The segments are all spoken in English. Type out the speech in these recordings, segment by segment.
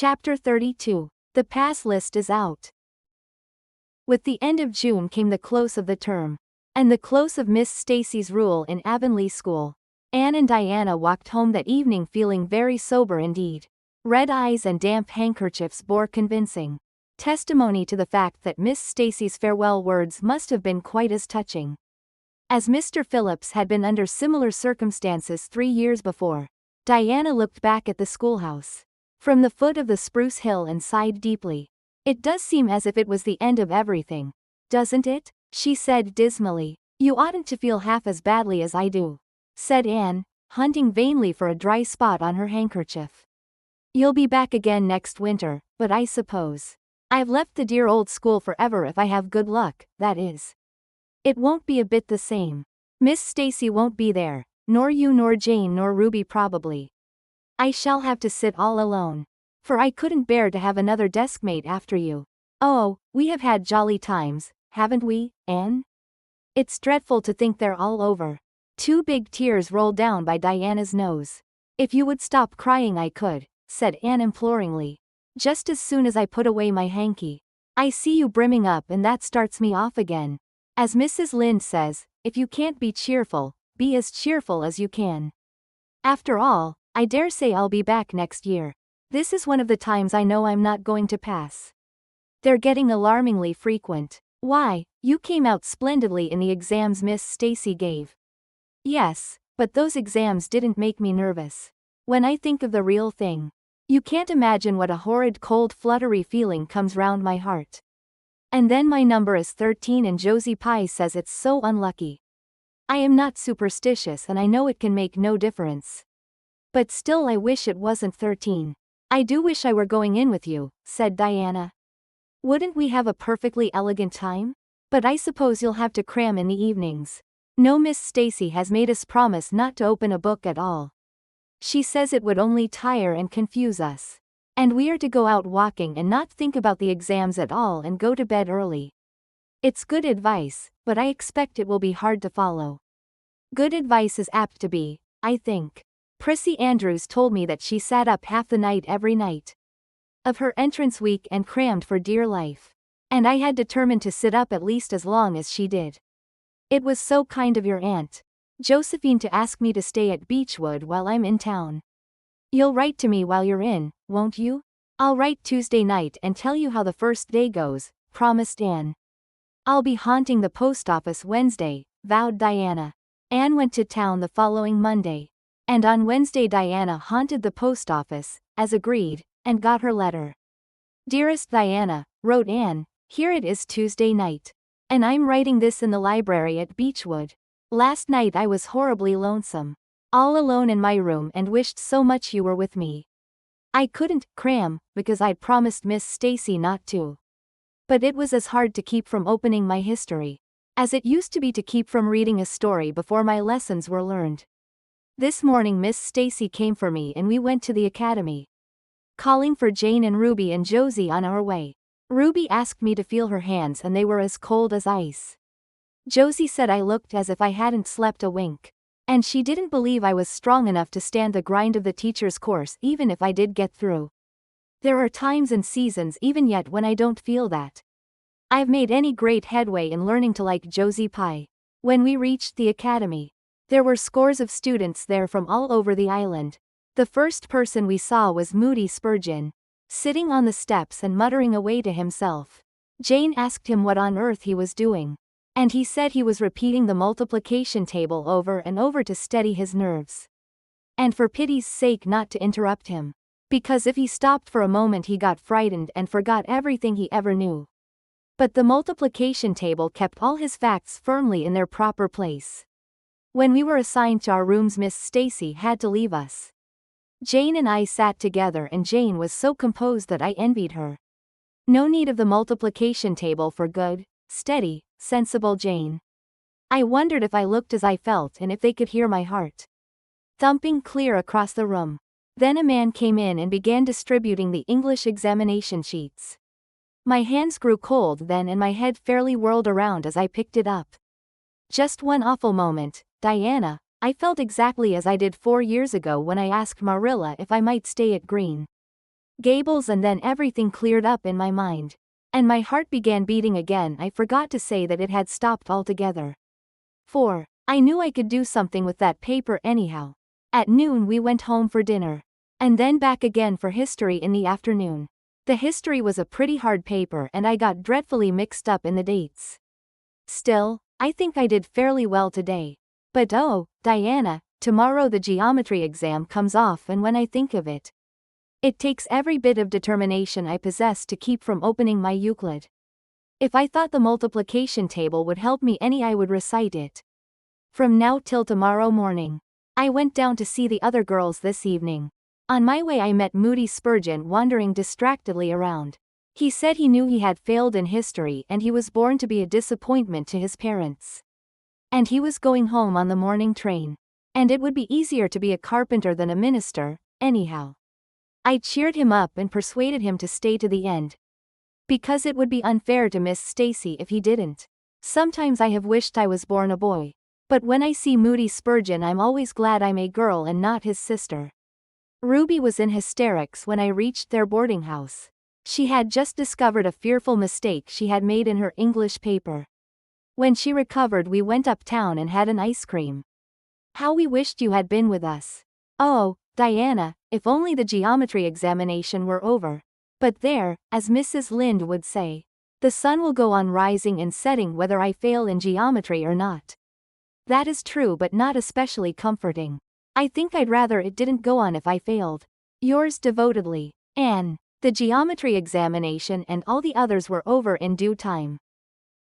Chapter 32. The pass list is out. With the end of June came the close of the term, and the close of Miss Stacy's rule in Avonlea School. Anne and Diana walked home that evening feeling very sober indeed. Red eyes and damp handkerchiefs bore convincing testimony to the fact that Miss Stacy's farewell words must have been quite as touching as Mr. Phillips had been under similar circumstances 3 years before. Diana looked back at the schoolhouse from the foot of the spruce hill and sighed deeply. "It does seem as if it was the end of everything, doesn't it?" she said dismally. "You oughtn't to feel half as badly as I do," said Anne, hunting vainly for a dry spot on her handkerchief. "You'll be back again next winter, but I suppose I've left the dear old school forever if I have good luck, that is. It won't be a bit the same. Miss Stacy won't be there, nor you nor Jane nor Ruby probably. I shall have to sit all alone, for I couldn't bear to have another deskmate after you. Oh, we have had jolly times, haven't we, Anne? It's dreadful to think they're all over." 2 big tears rolled down by Diana's nose. "If you would stop crying I could," said Anne imploringly. "Just as soon as I put away my hanky. I see you brimming up and that starts me off again. As Mrs. Lynde says, if you can't be cheerful, be as cheerful as you can. After all, I dare say I'll be back next year. This is one of the times I know I'm not going to pass. They're getting alarmingly frequent." "Why, you came out splendidly in the exams Miss Stacy gave." "Yes, but those exams didn't make me nervous. When I think of the real thing, you can't imagine what a horrid cold fluttery feeling comes round my heart. And then my number is 13 and Josie Pye says it's so unlucky. I am not superstitious and I know it can make no difference. But still I wish it wasn't 13. I do wish I were going in with you," said Diana. "Wouldn't we have a perfectly elegant time? But I suppose you'll have to cram in the evenings. No, Miss Stacy has made us promise not to open a book at all. She says it would only tire and confuse us. And we are to go out walking and not think about the exams at all and go to bed early. It's good advice, but I expect it will be hard to follow." "Good advice is apt to be, I think. Prissy Andrews told me that she sat up half the night every night of her entrance week and crammed for dear life. And I had determined to sit up at least as long as she did. It was so kind of your Aunt Josephine to ask me to stay at Beechwood while I'm in town. You'll write to me while you're in, won't you?" "I'll write Tuesday night and tell you how the first day goes," promised Anne. "I'll be haunting the post office Wednesday," vowed Diana. Anne went to town the following Monday. And on Wednesday Diana haunted the post office, as agreed, and got her letter. "Dearest Diana," wrote Anne, "here it is Tuesday night. And I'm writing this in the library at Beechwood. Last night I was horribly lonesome. All alone in my room and wished so much you were with me. I couldn't cram, because I'd promised Miss Stacy not to. But it was as hard to keep from opening my history as it used to be to keep from reading a story before my lessons were learned. This morning Miss Stacy came for me and we went to the academy, calling for Jane and Ruby and Josie on our way. Ruby asked me to feel her hands and they were as cold as ice. Josie said I looked as if I hadn't slept a wink. And she didn't believe I was strong enough to stand the grind of the teacher's course even if I did get through. There are times and seasons even yet when I don't feel that I've made any great headway in learning to like Josie Pye." When we reached the academy, there were scores of students there from all over the island. The first person we saw was Moody Spurgeon, sitting on the steps and muttering away to himself. Jane asked him what on earth he was doing. And he said he was repeating the multiplication table over and over to steady his nerves. And for pity's sake not to interrupt him. Because if he stopped for a moment he got frightened and forgot everything he ever knew. But the multiplication table kept all his facts firmly in their proper place. When we were assigned to our rooms Miss Stacy had to leave us. Jane and I sat together and Jane was so composed that I envied her. No need of the multiplication table for good, steady, sensible Jane. I wondered if I looked as I felt and if they could hear my heart thumping clear across the room. Then a man came in and began distributing the English examination sheets. My hands grew cold then and my head fairly whirled around as I picked it up. Just one awful moment, Diana, I felt exactly as I did 4 years ago when I asked Marilla if I might stay at Green. Gables, and then everything cleared up in my mind. And my heart began beating again. I forgot to say that it had stopped altogether. 4. I knew I could do something with that paper anyhow. At noon we went home for dinner. And then back again for history in the afternoon. The history was a pretty hard paper and I got dreadfully mixed up in the dates. Still, I think I did fairly well today. But oh, Diana, tomorrow the geometry exam comes off, and when I think of it, it takes every bit of determination I possess to keep from opening my Euclid. If I thought the multiplication table would help me any, I would recite it from now till tomorrow morning. I went down to see the other girls this evening. On my way I met Moody Spurgeon wandering distractedly around. He said he knew he had failed in history and he was born to be a disappointment to his parents. And he was going home on the morning train. And it would be easier to be a carpenter than a minister, anyhow. I cheered him up and persuaded him to stay to the end. Because it would be unfair to Miss Stacy if he didn't. Sometimes I have wished I was born a boy. But when I see Moody Spurgeon I'm always glad I'm a girl and not his sister. Ruby was in hysterics when I reached their boarding house. She had just discovered a fearful mistake she had made in her English paper. When she recovered we went uptown and had an ice cream. How we wished you had been with us. Oh, Diana, if only the geometry examination were over. But there, as Mrs. Lynde would say, the sun will go on rising and setting whether I fail in geometry or not. That is true but not especially comforting. I think I'd rather it didn't go on if I failed. Yours devotedly, Anne. The geometry examination and all the others were over in due time.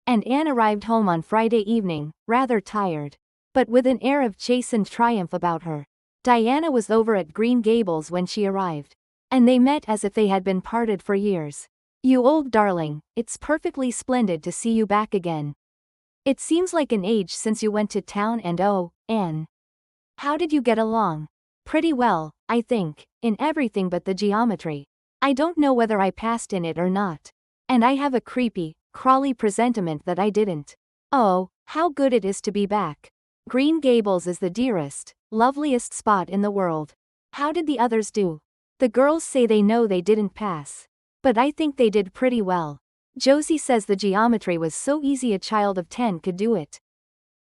And Anne arrived home on Friday evening, rather tired, but with an air of chastened triumph about her. Diana was over at Green Gables when she arrived. And they met as if they had been parted for years. You old darling, it's perfectly splendid to see you back again. It seems like an age since you went to town, and oh, Anne. How did you get along? Pretty well, I think, in everything but the geometry. I don't know whether I passed in it or not. And I have a creepy, crawly presentiment that I didn't. Oh, how good it is to be back. Green Gables is the dearest, loveliest spot in the world. How did the others do? The girls say they know they didn't pass. But I think they did pretty well. Josie says the geometry was so easy a child of 10 could do it.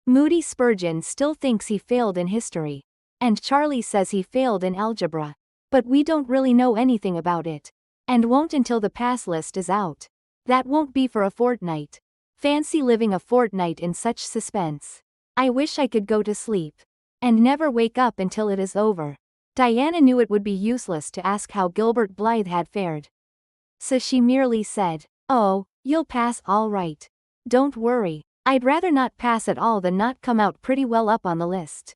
Moody Spurgeon still thinks he failed in history. And Charlie says he failed in algebra. But we don't really know anything about it. And won't until the pass list is out. That won't be for a fortnight. Fancy living a fortnight in such suspense. I wish I could go to sleep. And never wake up until it is over. Diana knew it would be useless to ask how Gilbert Blythe had fared. So she merely said, "Oh, you'll pass all right. Don't worry. I'd rather not pass at all than not come out pretty well up on the list."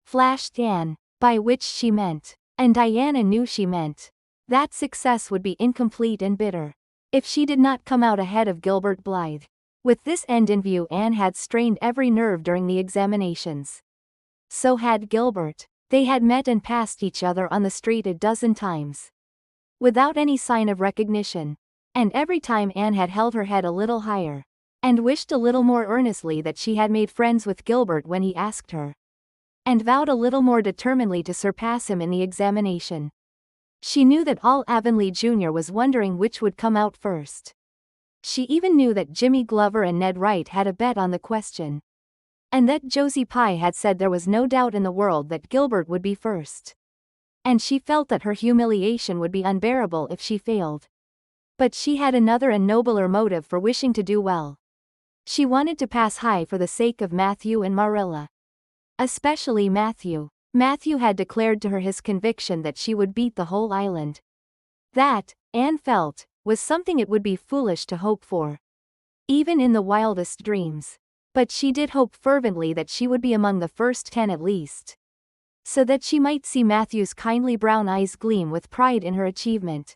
Flashed Anne, by which she meant, and Diana knew she meant, that success would be incomplete and bitter if she did not come out ahead of Gilbert Blythe. With this end in view Anne had strained every nerve during the examinations. So had Gilbert. They had met and passed each other on the street a dozen times. Without any sign of recognition. And every time Anne had held her head a little higher. And wished a little more earnestly that she had made friends with Gilbert when he asked her. And vowed a little more determinedly to surpass him in the examination. She knew that all Avonlea Jr. was wondering which would come out first. She even knew that Jimmy Glover and Ned Wright had a bet on the question. And that Josie Pye had said there was no doubt in the world that Gilbert would be first. And she felt that her humiliation would be unbearable if she failed. But she had another and nobler motive for wishing to do well. She wanted to pass high for the sake of Matthew and Marilla. Especially Matthew. Matthew had declared to her his conviction that she would beat the whole island. That, Anne felt, was something it would be foolish to hope for. Even in the wildest dreams. But she did hope fervently that she would be among the first 10 at least. So that she might see Matthew's kindly brown eyes gleam with pride in her achievement.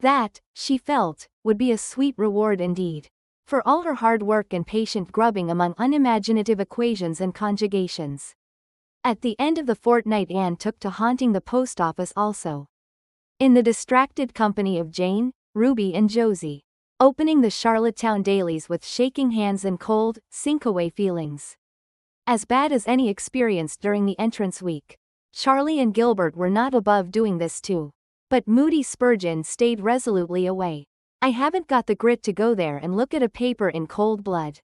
That, she felt, would be a sweet reward indeed. For all her hard work and patient grubbing among unimaginative equations and conjugations. At the end of the fortnight Anne took to haunting the post office also. In the distracted company of Jane, Ruby and Josie. Opening the Charlottetown dailies with shaking hands and cold, sink-away feelings. As bad as any experienced during the entrance week. Charlie and Gilbert were not above doing this too. But Moody Spurgeon stayed resolutely away. I haven't got the grit to go there and look at a paper in cold blood,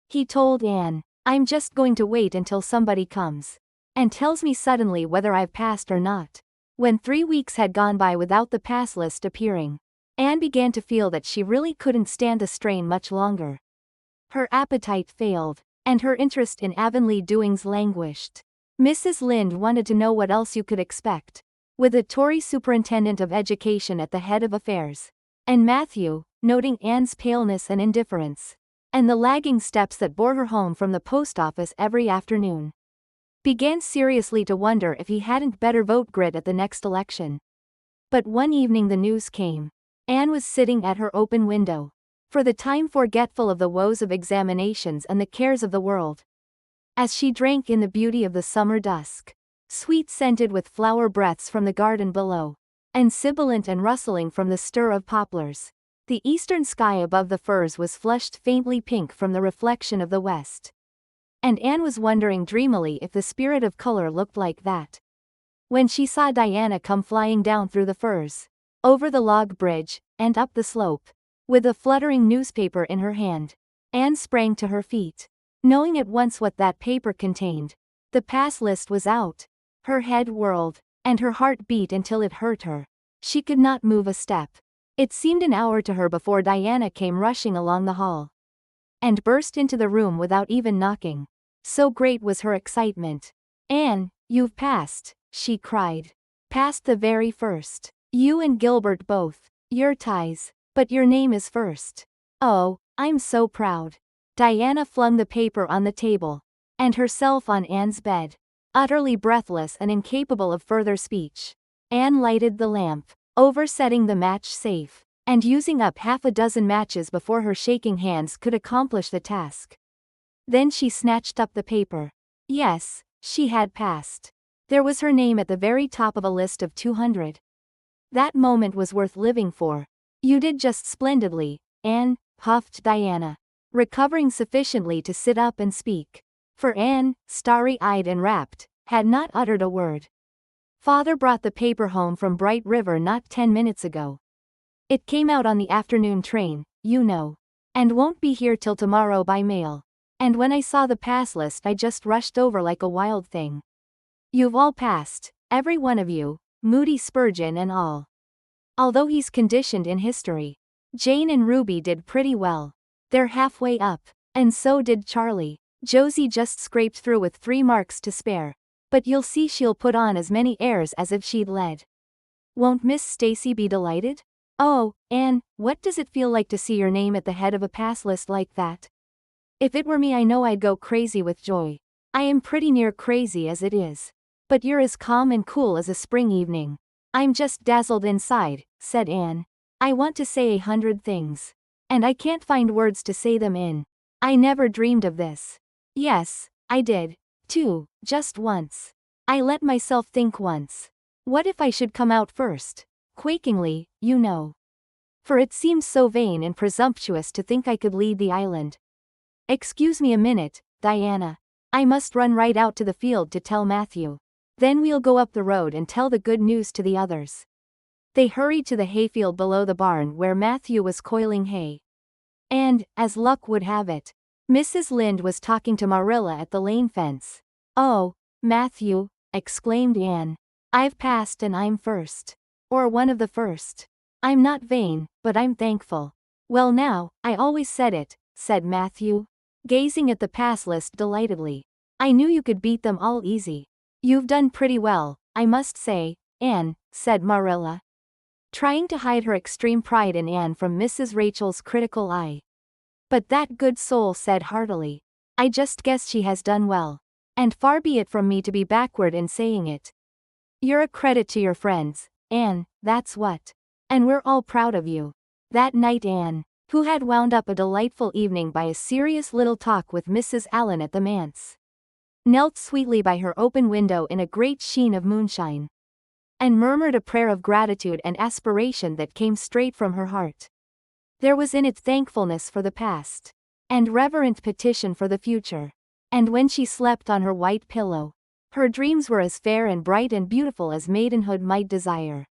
he told Anne. I'm just going to wait until somebody comes and tells me suddenly whether I've passed or not. When 3 weeks had gone by without the pass list appearing, Anne began to feel that she really couldn't stand the strain much longer. Her appetite failed, and her interest in Avonlea doings languished. Mrs. Lynde wanted to know what else you could expect, with a Tory superintendent of education at the head of affairs, and Matthew, noting Anne's paleness and indifference, and the lagging steps that bore her home from the post office every afternoon, began seriously to wonder if he hadn't better vote Grit at the next election. But one evening the news came. Anne was sitting at her open window, for the time forgetful of the woes of examinations and the cares of the world, as she drank in the beauty of the summer dusk, sweet-scented with flower breaths from the garden below, and sibilant and rustling from the stir of poplars. The eastern sky above the firs was flushed faintly pink from the reflection of the west, and Anne was wondering dreamily if the spirit of color looked like that, when she saw Diana come flying down through the firs, over the log bridge, and up the slope, with a fluttering newspaper in her hand. Anne sprang to her feet, knowing at once what that paper contained. The pass list was out. Her head whirled, and her heart beat until it hurt her. She could not move a step. It seemed an hour to her before Diana came rushing along the hall, and burst into the room without even knocking. So great was her excitement. Anne, you've passed, she cried. Passed the very first. You and Gilbert both. Your ties. But your name is first. Oh, I'm so proud. Diana flung the paper on the table, and herself on Anne's bed, utterly breathless and incapable of further speech. Anne lighted the lamp, oversetting the match safe, and using up half a dozen matches before her shaking hands could accomplish the task. Then she snatched up the paper. Yes, she had passed. There was her name at the very top of a list of 200. That moment was worth living for. You did just splendidly, Anne, puffed Diana, recovering sufficiently to sit up and speak. For Anne, starry-eyed and rapt, had not uttered a word. Father brought the paper home from Bright River not 10 minutes ago. It came out on the afternoon train, you know, and won't be here till tomorrow by mail. And when I saw the pass list I just rushed over like a wild thing. You've all passed, every one of you, Moody Spurgeon and all. Although he's conditioned in history. Jane and Ruby did pretty well. They're halfway up, and so did Charlie. Josie just scraped through with 3 marks to spare. But you'll see she'll put on as many airs as if she'd led. Won't Miss Stacy be delighted? Oh, Anne, what does it feel like to see your name at the head of a pass list like that? If it were me I know I'd go crazy with joy. I am pretty near crazy as it is. But you're as calm and cool as a spring evening. I'm just dazzled inside, said Anne. I want to say 100 things. And I can't find words to say them in. I never dreamed of this. Yes, I did. Too, just once. I let myself think once. What if I should come out first? Quakingly, you know. For it seemed so vain and presumptuous to think I could lead the island. Excuse me a minute, Diana. I must run right out to the field to tell Matthew. Then we'll go up the road and tell the good news to the others. They hurried to the hayfield below the barn where Matthew was coiling hay. And, as luck would have it, Mrs. Lynde was talking to Marilla at the lane fence. Oh, Matthew, exclaimed Anne. I've passed and I'm first. Or one of the first. I'm not vain, but I'm thankful. Well now, I always said it, said Matthew, gazing at the pass list delightedly. I knew you could beat them all easy. You've done pretty well, I must say, Anne, said Marilla, trying to hide her extreme pride in Anne from Mrs. Rachel's critical eye. But that good soul said heartily, I just guess she has done well. And far be it from me to be backward in saying it. You're a credit to your friends, Anne, that's what. And we're all proud of you. That night Anne, who had wound up a delightful evening by a serious little talk with Mrs. Allen at the manse, knelt sweetly by her open window in a great sheen of moonshine, and murmured a prayer of gratitude and aspiration that came straight from her heart. There was in it thankfulness for the past, and reverent petition for the future. And when she slept on her white pillow, her dreams were as fair and bright and beautiful as maidenhood might desire.